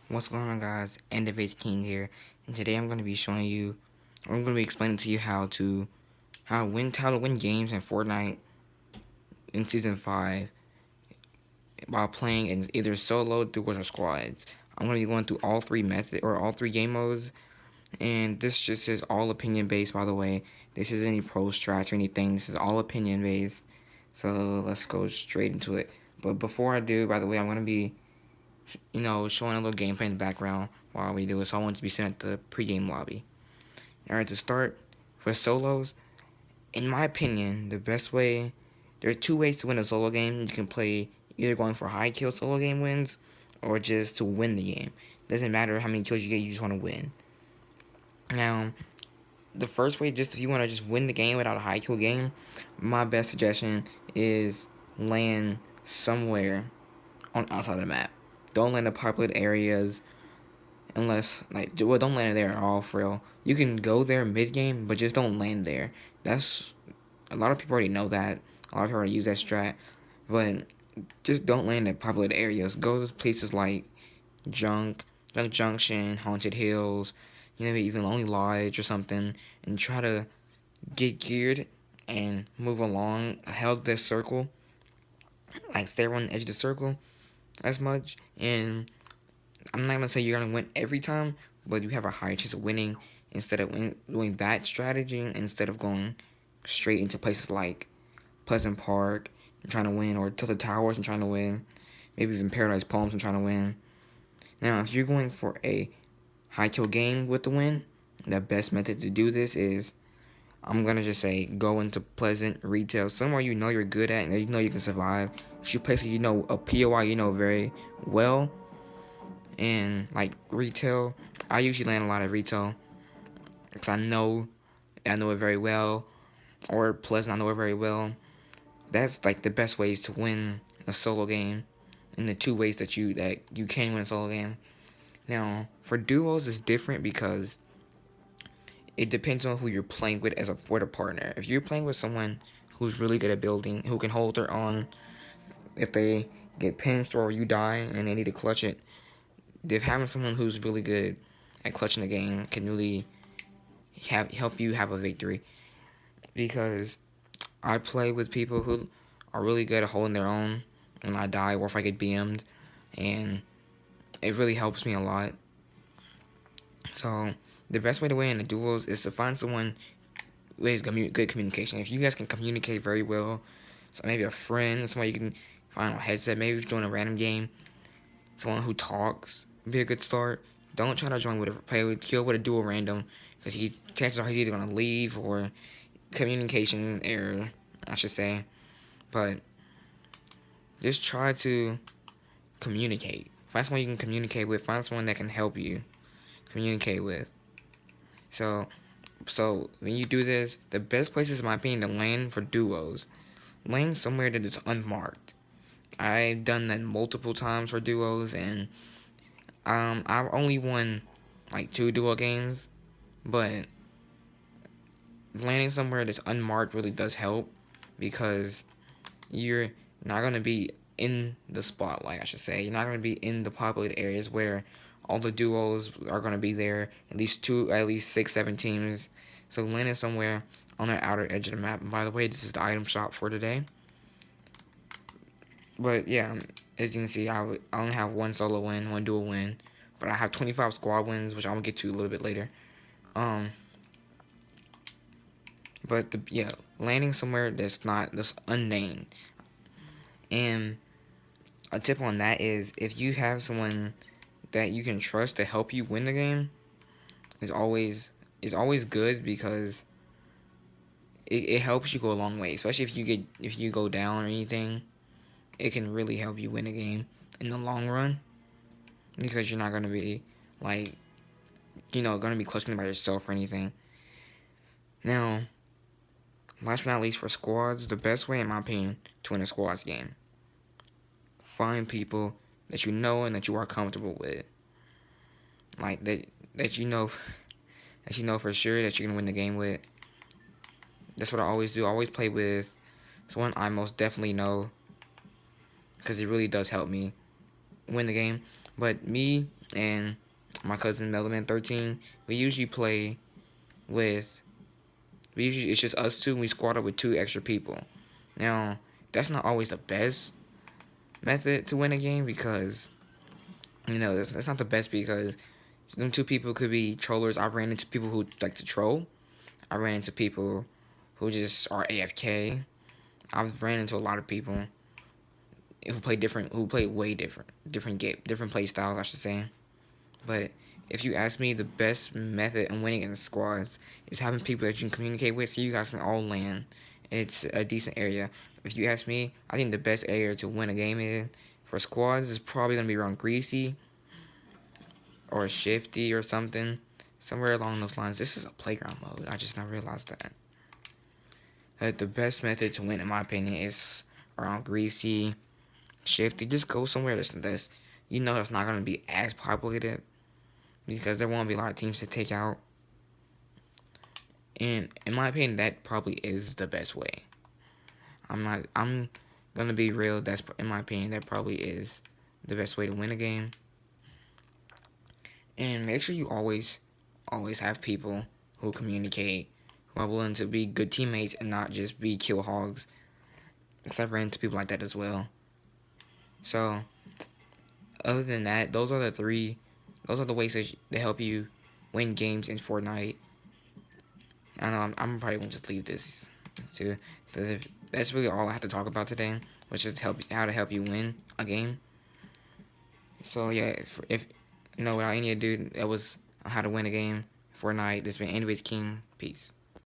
What's going on, guys? End King here, and today I'm going to be showing you, or I'm going to be explaining to you how to win games in Fortnite in Season 5 while playing in either solo, duos, or squads. I'm going to be going through all three game modes, and this just is all opinion based. By the way, this isn't any pro strats or anything. This is all opinion based. So let's go straight into it. But before I do, by the way, I'm going to be showing a little gameplay in the background while we do it. So I want to be sitting at the pregame lobby. Alright, to start, for solos, in my opinion, the best way, there are two ways to win a solo game. You can play either going for high kill solo game wins, or just to win the game. Doesn't matter how many kills you get, you just want to win. Now, the first way, just if you want to just win the game without a high kill game, my best suggestion is land somewhere on outside the map. Don't land in populated areas unless don't land there at all for real. You can go there mid game, but just don't land there. That's a lot of people already know that. A lot of people already use that strat, but just don't land in populated areas. Go to places like Junk Junction, Haunted Hills, maybe even Lonely Lodge or something, and try to get geared and move along. Held this circle, like stay around the edge of the circle as much, and I'm not gonna say you're gonna win every time, but you have a higher chance of winning instead of doing that strategy instead of going straight into places like Pleasant Park and trying to win, or Tilted Towers and trying to win, maybe even Paradise Palms and trying to win. Now, if you're going for a high kill game with the win, the best method to do this is, I'm gonna just say, go into Pleasant Retail, somewhere you know you're good at and you know you can survive. Shoot places you know, a POI you know very well. And like retail, I usually land a lot of retail because I know it very well, or Pleasant, I know it very well. That's like the best ways to win a solo game, and the two ways that you can win a solo game. Now for duos, it's different because it depends on who you're playing with with a partner. If you're playing with someone who's really good at building, who can hold their own if they get pinched or you die and they need to clutch it, if having someone who's really good at clutching the game can really help you have a victory. Because I play with people who are really good at holding their own when I die or if I get BM'd, and it really helps me a lot. So the best way to win in the duels is to find someone with good communication. If you guys can communicate very well, so maybe a friend, someone you can find on a headset, maybe join a random game, someone who talks would be a good start. Don't try to kill with a duo random, because chances are he's either gonna leave or communication error, I should say. But just try to communicate. Find someone you can communicate with. Find someone that can help you communicate with. So when you do this, the best places in my opinion to land for duos, land somewhere that is unmarked. I've done that multiple times for duos, and I've only won like 2 duo games, but landing somewhere that's unmarked really does help, because you're not going to be in the spotlight, I should say. You're not going to be in the populated areas where all the duos are going to be there, at least 6, 7 teams. So landing somewhere on the outer edge of the map. And by the way, this is the item shop for today. But yeah, as you can see, I only have 1 solo win, 1 duo win, but I have 25 squad wins, which I'm going to get to a little bit later. But landing somewhere that's unnamed. And a tip on that is, if you have someone that you can trust to help you win the game, is always good, because it helps you go a long way. Especially if you go down or anything, it can really help you win a game in the long run, because you're not gonna be gonna be clutching by yourself or anything. Now, last but not least, for squads, the best way in my opinion to win a squads game: find people that you know and that you are comfortable with, like that you know for sure that you're gonna win the game with. That's what I always do. I always play with someone I most definitely know, because it really does help me win the game. But me and my cousin Melman 13. We usually play with it's just us two, and we squad up with 2 extra people. Now, that's not always the best method to win a game because that's not the best because them 2 people could be trollers. I've ran into people who like to troll. I ran into people who just are AFK. I've ran into a lot of people who play way different play styles, I should say. But if you ask me, the best method in winning in squads is having people that you can communicate with, so you guys can all land. It's a decent area. If you ask me, I think the best area to win a game in for squads is probably gonna be around Greasy or Shifty or something, somewhere along those lines. This is a playground mode. I just now realized that. The best method to win, in my opinion, is around Greasy, Shifty. Just go somewhere that's that's not gonna be as populated because there won't be a lot of teams to take out. And in my opinion, that probably is the best way. I'm gonna be real. That's in my opinion, that probably is the best way to win a game. And make sure you always have people who communicate, who are willing to be good teammates and not just be kill hogs. Because I've ran into people like that as well. So, other than that, those are the ways that help you win games in Fortnite. I know I'm probably gonna just leave this to that's really all I have to talk about today, which is how to help you win a game. So yeah, if without any ado, that was how to win a game Fortnite. This has been Anyways King. Peace.